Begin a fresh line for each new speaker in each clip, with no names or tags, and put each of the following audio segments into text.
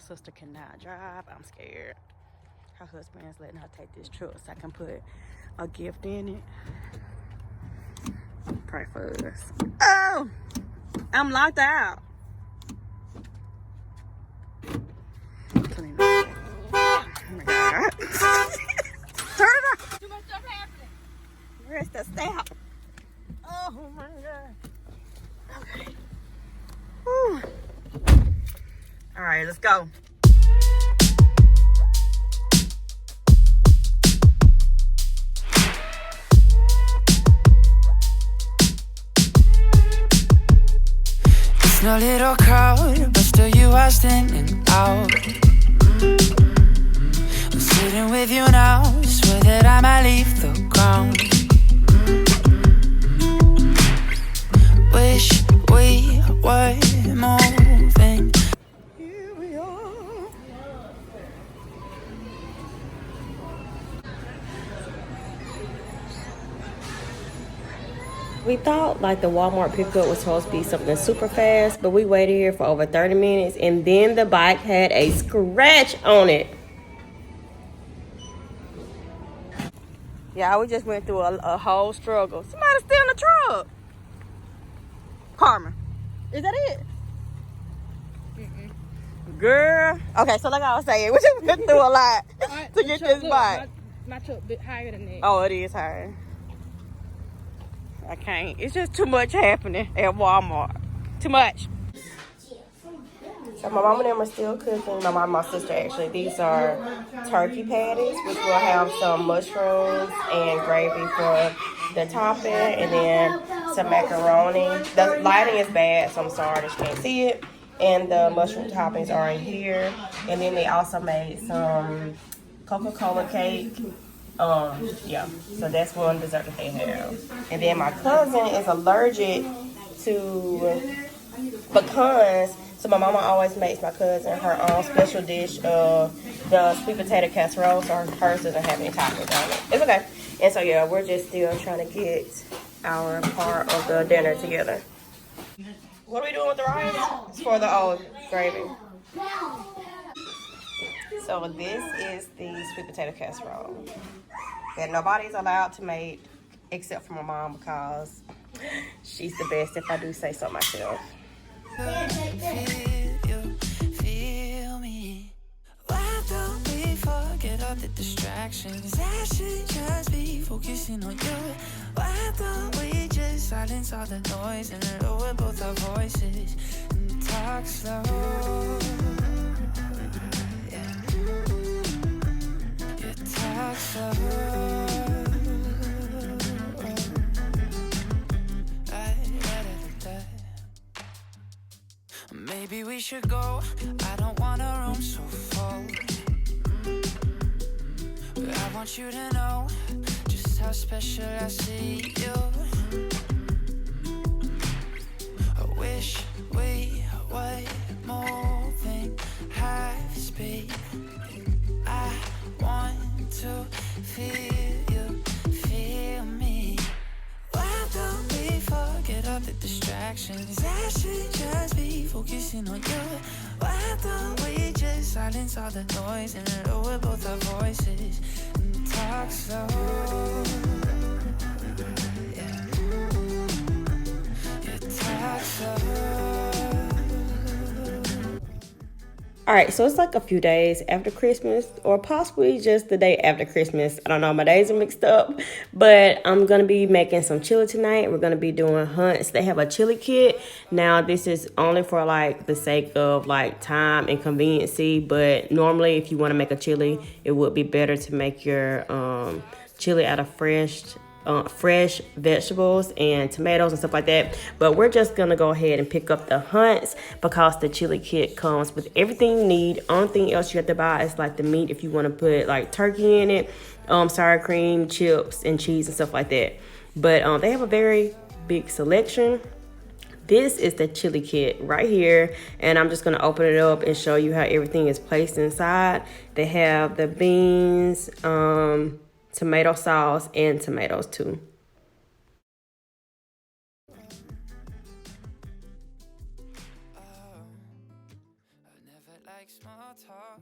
sister cannot drive. I'm scared. Her husband is letting her take this truck so I can put a gift in it. Pray for us. Oh! I'm locked out. Oh my God. Turn it off. Too much stuff happening. Where's the step? Oh my God. Okay. Whew. All right, let's go.
It's no little crowd, but still you are standing out. I'm sitting with you now, swear that I might leave the ground. Wish we were moving.
Here we are. We thought like the Walmart pickup was supposed to be something super fast, but we waited here for over 30 minutes and then the bike had a scratch on it. Yeah, we just went through a whole struggle. Somebody's still in the truck. Carmen, is that it? Girl. Okay, so like I was saying, we just went through a lot to get this bike.
My truck a bit higher than that.
Oh, it is higher. I can't. It's just too much happening at Walmart. Too much. So my mom and them are still cooking. My mom and my sister actually. These are turkey patties, which will have some mushrooms and gravy for the topping, and then some macaroni. The lighting is bad, so I'm sorry that you can't see it. And the mushroom toppings are in here. And then they also made some Coca-Cola cake. Yeah, so that's one dessert that they have. And then my cousin is allergic to pecans, so my mama always makes my cousin her own special dish of the sweet potato casserole, so hers doesn't have any toppings on it. It's okay. And so yeah, we're just still trying to get our part of the dinner together. What are we doing with the rice? It's for the old gravy. So this is the sweet potato casserole that nobody's allowed to make except for my mom because she's the best, if I do say so myself.
Feel me. Why don't we forget all the distractions? I should just be focusing on you. Why don't we just silence all the noise and lower both our voices and talk slow? Maybe we should go. I don't want a room so full. I want you to know just how special I see you. I wish we were moving half speed. I want to feel you, feel me. Why don't we forget all the distractions? I should just be focusing on you. Why don't we just silence all the noise and lower both our voices and talk slow? Yeah, talk slow.
All right, so it's like a few days after Christmas, or possibly just the day after Christmas. I don't know, my days are mixed up, but I'm gonna be making some chili tonight. We're gonna be doing Hunt's. They have a chili kit. Now, this is only for like the sake of like time and conveniency, but normally if you wanna make a chili, it would be better to make your chili out of fresh vegetables and tomatoes and stuff like that. But we're just gonna go ahead and pick up the Hunt's because the chili kit comes with everything you need. Only thing else you have to buy is like the meat if you want to put like turkey in it, sour cream, chips, and cheese and stuff like that. But they have a very big selection. This is the chili kit right here, and I'm just gonna open it up and show you how everything is placed inside. They have the beans, tomato sauce, and tomatoes too.
like small talk.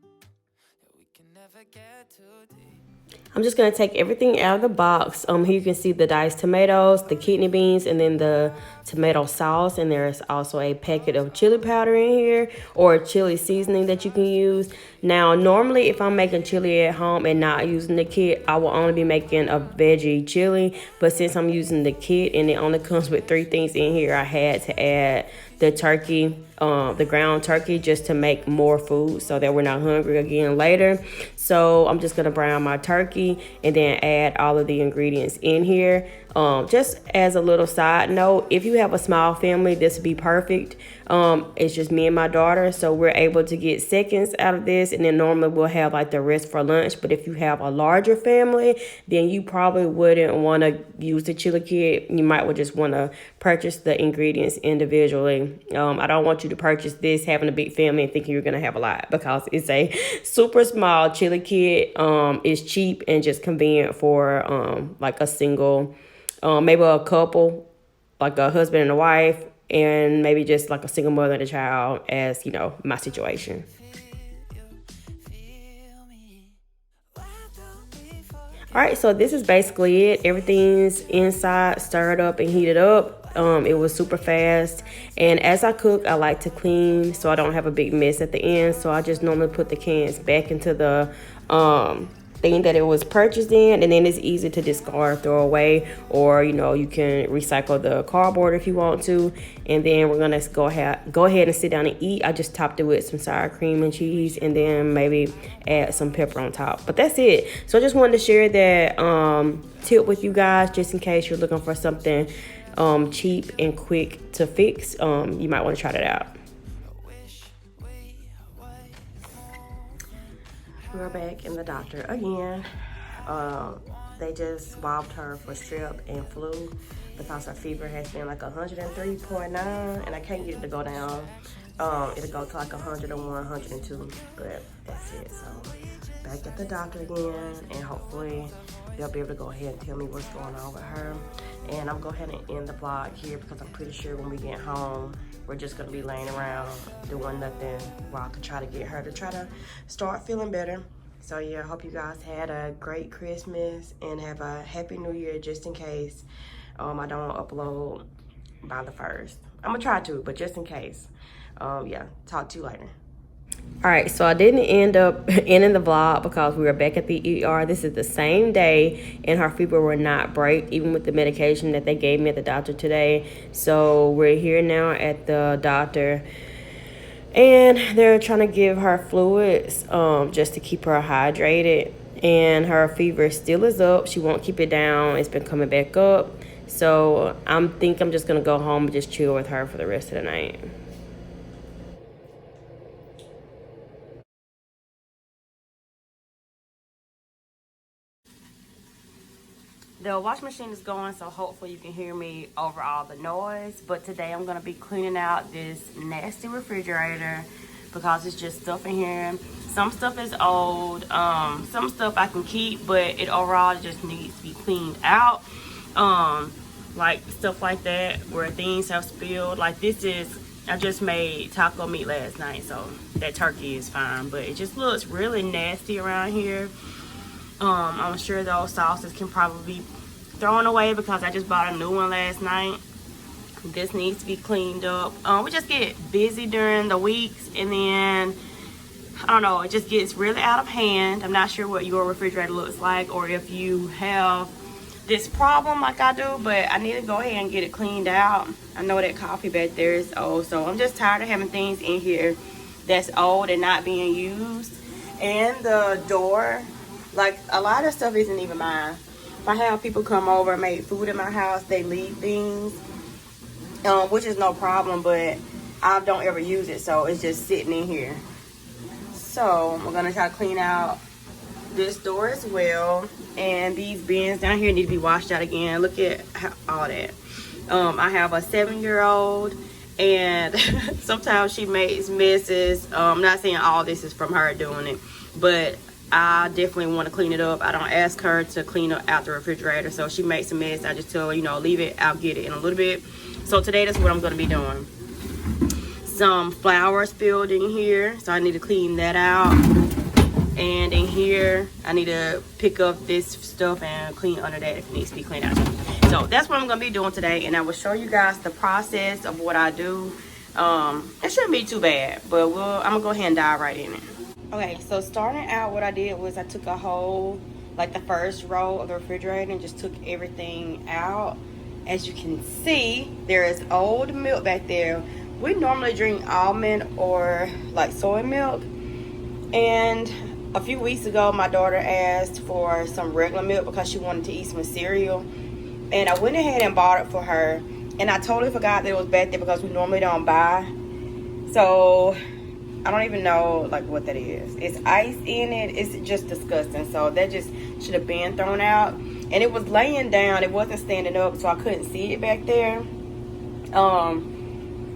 Yeah, we can never get too deep.
I'm just going to take everything out of the box. Here you can see the diced tomatoes, the kidney beans, and then the tomato sauce. And there's also a packet of chili powder in here, or chili seasoning that you can use. Now, normally if I'm making chili at home and not using the kit, I will only be making a veggie chili. But since I'm using the kit and it only comes with 3 things in here, I had to add the turkey, the ground turkey, just to make more food so that we're not hungry again later. So I'm just gonna brown my turkey and then add all of the ingredients in here. Just as a little side note, if you have a small family, this would be perfect. It's just me and my daughter, so we're able to get seconds out of this, and then normally we'll have like the rest for lunch. But if you have a larger family, then you probably wouldn't want to use the chili kit. You might would just want to purchase the ingredients individually. I don't want you to purchase this having a big family and thinking you're gonna have a lot, because it's a super small chili kit. It's cheap and just convenient for like a single, maybe a couple, like a husband and a wife, and maybe just like a single mother and a child, as you know, my situation. All right, so this is basically it. Everything's inside stirred up and heated up. It was super fast, and as I cook, I like to clean so I don't have a big mess at the end. So I just normally put the cans back into the thing that it was purchased in, and then it's easy to discard, throw away, or you know, you can recycle the cardboard if you want to. And then we're gonna go ahead and sit down and eat. I just topped it with some sour cream and cheese, and then maybe add some pepper on top. But that's it. So I just wanted to share that tip with you guys, just in case you're looking for something cheap and quick to fix. You might want to try that out. We're back in the doctor again. They just swabbed her for strep and flu because her fever has been like 103.9, and I can't get it to go down. It'll go to like 101, 102, but that's it. So back at the doctor again, and hopefully they'll be able to go ahead and tell me what's going on with her. And I'm going to go ahead and end the vlog here, because I'm pretty sure when we get home, we're just going to be laying around doing nothing while I can try to get her to try to start feeling better. So yeah, I hope you guys had a great Christmas and have a happy new year, just in case I don't upload by the 1st. I'm going to try to, but just in case. Yeah, talk to you later. All right, so I didn't end up ending the vlog because we were back at the ER. This is the same day, and her fever will not break, even with the medication that they gave me at the doctor today. So we're here now at the doctor, and they're trying to give her fluids just to keep her hydrated. And her fever still is up. She won't keep it down. It's been coming back up. So I think I'm just going to go home and just chill with her for the rest of the night. The washing machine is going, so hopefully you can hear me over all the noise. But today I'm going to be cleaning out this nasty refrigerator because it's just stuff in here. Some stuff is old, some stuff I can keep, but it overall just needs to be cleaned out. Like stuff like that where things have spilled. Like this is, I just made taco meat last night, so that turkey is fine, but it just looks really nasty around here. I'm sure those sauces can probably be thrown away because I just bought a new one last night. This needs to be cleaned up. We just get busy during the weeks, and then I don't know, it just gets really out of hand. I'm not sure what your refrigerator looks like, or if you have this problem like I do, but I need to go ahead and get it cleaned out. I know that coffee back there is old, so I'm just tired of having things in here that's old and not being used. And the door, like a lot of stuff isn't even mine. If I have people come over and make food in my house, they leave things, which is no problem, but I don't ever use it, so it's just sitting in here. So we're gonna try to clean out this door as well, and these bins down here need to be washed out again. Look at all that. I have a 7-year-old, and sometimes she makes messes. I'm not saying all this is from her doing it, but I definitely want to clean it up. I don't ask her to clean up out the refrigerator, so she makes a mess. I just tell her, you know, leave it, I'll get it in a little bit. So today that's what I'm going to be doing. some flour spilled in here, so I need to clean that out. And in here, I need to pick up this stuff and clean under that if it needs to be cleaned out. So that's what I'm gonna be doing today, and I will show you guys the process of what I do. It shouldn't be too bad, but I'm gonna go ahead and dive right in it. Okay, so starting out, what I did was I took a whole, like the first row of the refrigerator, and just took everything out. As you can see, there is old milk back there. We normally drink almond or like soy milk, and a few weeks ago my daughter asked for some regular milk because she wanted to eat some cereal, and I went ahead and bought it for her, and I totally forgot that it was back there because we normally don't buy. So I don't even know like what that is. It's ice in it. It's just disgusting. So that just should have been thrown out. And it was laying down. It wasn't standing up, so I couldn't see it back there.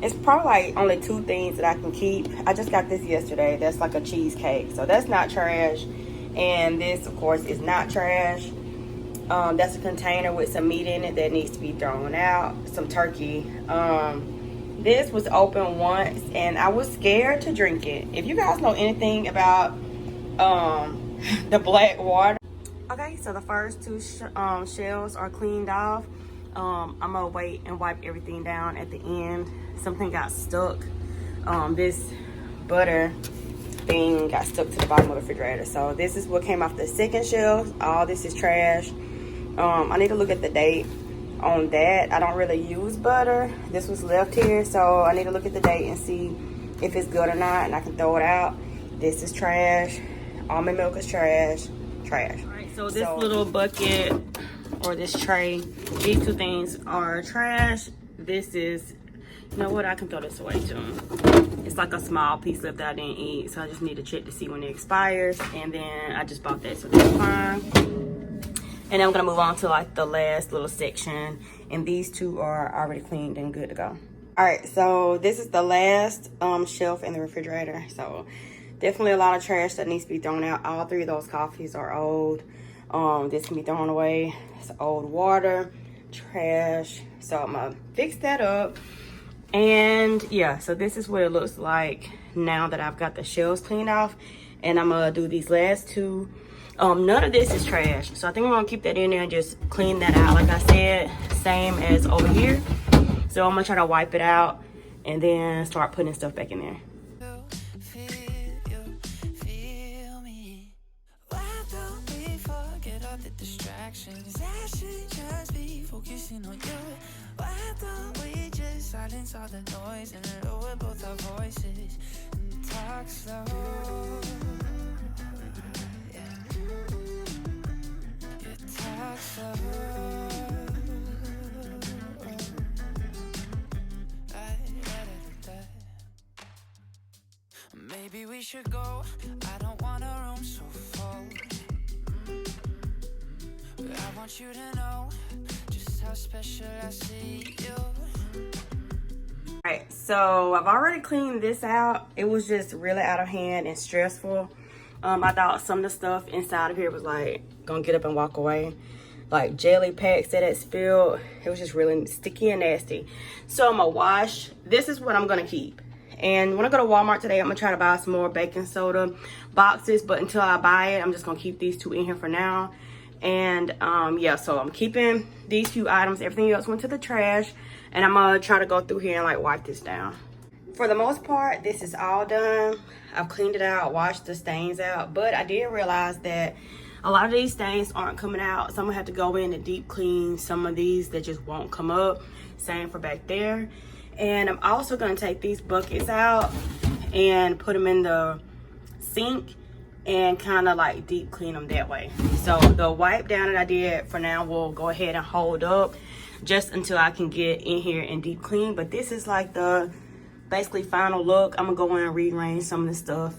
It's probably like only 2 things that I can keep. I just got this yesterday. That's like a cheesecake, so that's not trash. And this, of course, is not trash. That's a container with some meat in it that needs to be thrown out. Some turkey. This was open once, and I was scared to drink it. If you guys know anything about the black water. Okay, so the first 2 shells are cleaned off. I'm gonna wait and wipe everything down at the end. Something got stuck. This butter thing got stuck to the bottom of the refrigerator. So this is what came off the second shelf. All this is trash. I need to look at the date on that. I don't really use butter. This was left here, so I need to look at the date and see if it's good or not, and I can throw it out. This is trash. Almond milk is trash. Trash. All right, so this little bucket or this tray, these 2 things are trash. This is, you know what, I can throw this away too. It's like a small piece left that I didn't eat, so I just need to check to see when it expires. And then I just bought that, so that's fine. And then I'm gonna move on to like the last little section, and these 2 are already cleaned and good to go. All right, so this is the last shelf in the refrigerator. So definitely a lot of trash that needs to be thrown out. All 3 of those coffees are old. This can be thrown away. It's old water, trash. So I'm gonna fix that up. And yeah, so this is what it looks like now that I've got the shelves cleaned off. And I'm gonna do these last 2. None of this is trash, so I think I'm gonna keep that in there and just clean that out. Like I said, same as over here. So I'm gonna try to wipe it out and then start putting stuff back in there.
Feel me. Why don't we forget all the distractions? I should just be focusing on you. Why don't we just silence all the noise and lower both our voices and talk slow? Maybe we should go. I don't want a room so full. I want you to know just how special I see you.
Alright, so I've already cleaned this out. It was just really out of hand and stressful. I thought some of the stuff inside of here was like gonna get up and walk away. Like jelly packs that had spilled. It was just really sticky and nasty. So I'm gonna wash. This is what I'm gonna keep. And when I go to Walmart today, I'm gonna try to buy some more baking soda boxes. But until I buy it, I'm just gonna keep these 2 in here for now. And yeah, so I'm keeping these few items. Everything else went to the trash. And I'm gonna try to go through here and like wipe this down. For the most part, this is all done. I've cleaned it out, washed the stains out. But I did realize that a lot of these stains aren't coming out. So I'm gonna have to go in and deep clean some of these that just won't come up. Same for back there. And I'm also gonna take these buckets out and put them in the sink and kind of like deep clean them that way. So the wipe down that I did for now will go ahead and hold up just until I can get in here and deep clean. But this is like the basically final look. I'm gonna go in and rearrange some of the stuff,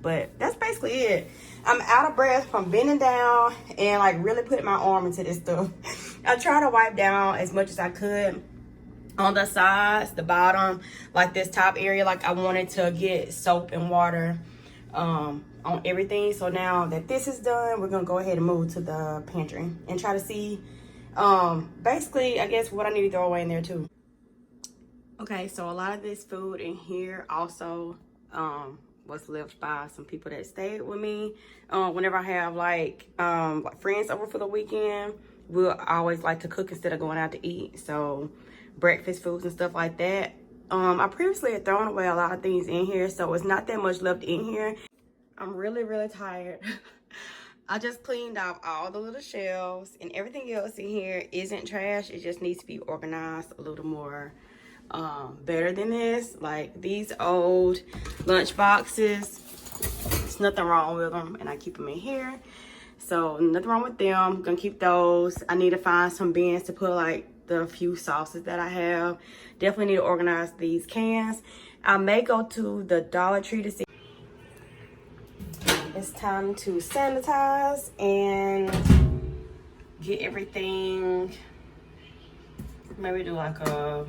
but that's basically it. I'm out of breath from bending down and like really putting my arm into this stuff. I try to wipe down as much as I could on the sides, the bottom, like this top area. Like I wanted to get soap and water on everything. So now that this is done, we're gonna go ahead and move to the pantry and try to see basically I guess what I need to throw away in there too. Okay, so a lot of this food in here also was left by some people that stayed with me. Whenever I have like friends over for the weekend, we'll always like to cook instead of going out to eat. So breakfast foods and stuff like that. I previously had thrown away a lot of things in here, so it's not that much left in here. I'm really, really tired. I just cleaned off all the little shelves, and everything else in here isn't trash. It just needs to be organized a little more better than this. Like these old lunch boxes, there's nothing wrong with them, and I keep them in here, so nothing wrong with them. I'm gonna keep those. I need to find some bins to put like the few sauces that I have. Definitely need to organize these cans. I may go to the Dollar Tree to see. It's time to sanitize and get everything. Maybe do like a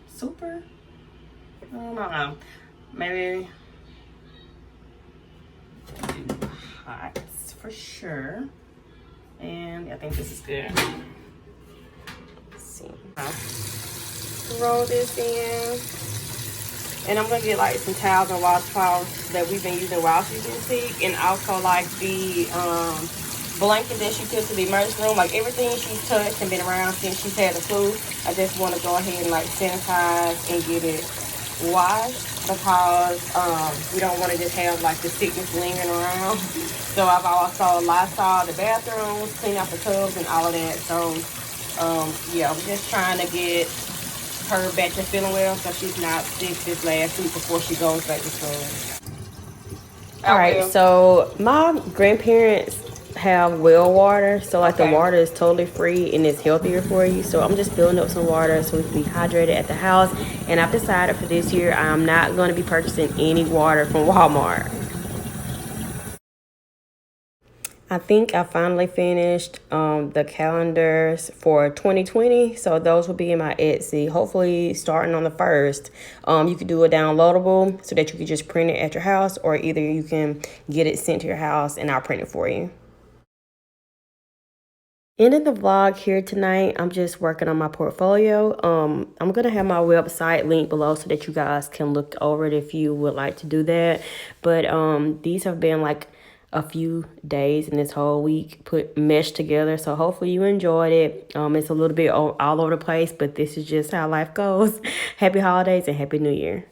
super, I don't know, maybe do hot for sure. And I think this is good. Let's see, roll this in, and I'm gonna get like some towels and washcloths that we've been using while she's been sick, and also like the blanket that she took to the emergency room. Like everything she's touched and been around since she's had the flu, I just want to go ahead and like sanitize and get it washed, because we don't want to just have like the sickness lingering around. So I've also Lysol the bathrooms, clean out the tubs and all of that. So yeah, I'm just trying to get her back to feeling well so she's not sick this last week before she goes back to school. All right, so my grandparents have well water, so like the water is totally free and it's healthier for you. So I'm just filling up some water so we can be hydrated at the house. And I've decided for this year I'm not going to be purchasing any water from Walmart. I think I finally finished the calendars for 2020. So those will be in my Etsy, hopefully starting on the 1st. You can do a downloadable so that you can just print it at your house, or either you can get it sent to your house and I'll print it for you. Ending the vlog here tonight. I'm just working on my portfolio. I'm gonna have my website linked below so that you guys can look over it if you would like to do that. But these have been like a few days in this whole week put meshed together, so hopefully you enjoyed it. It's a little bit all over the place, but this is just how life goes. Happy holidays and happy new year.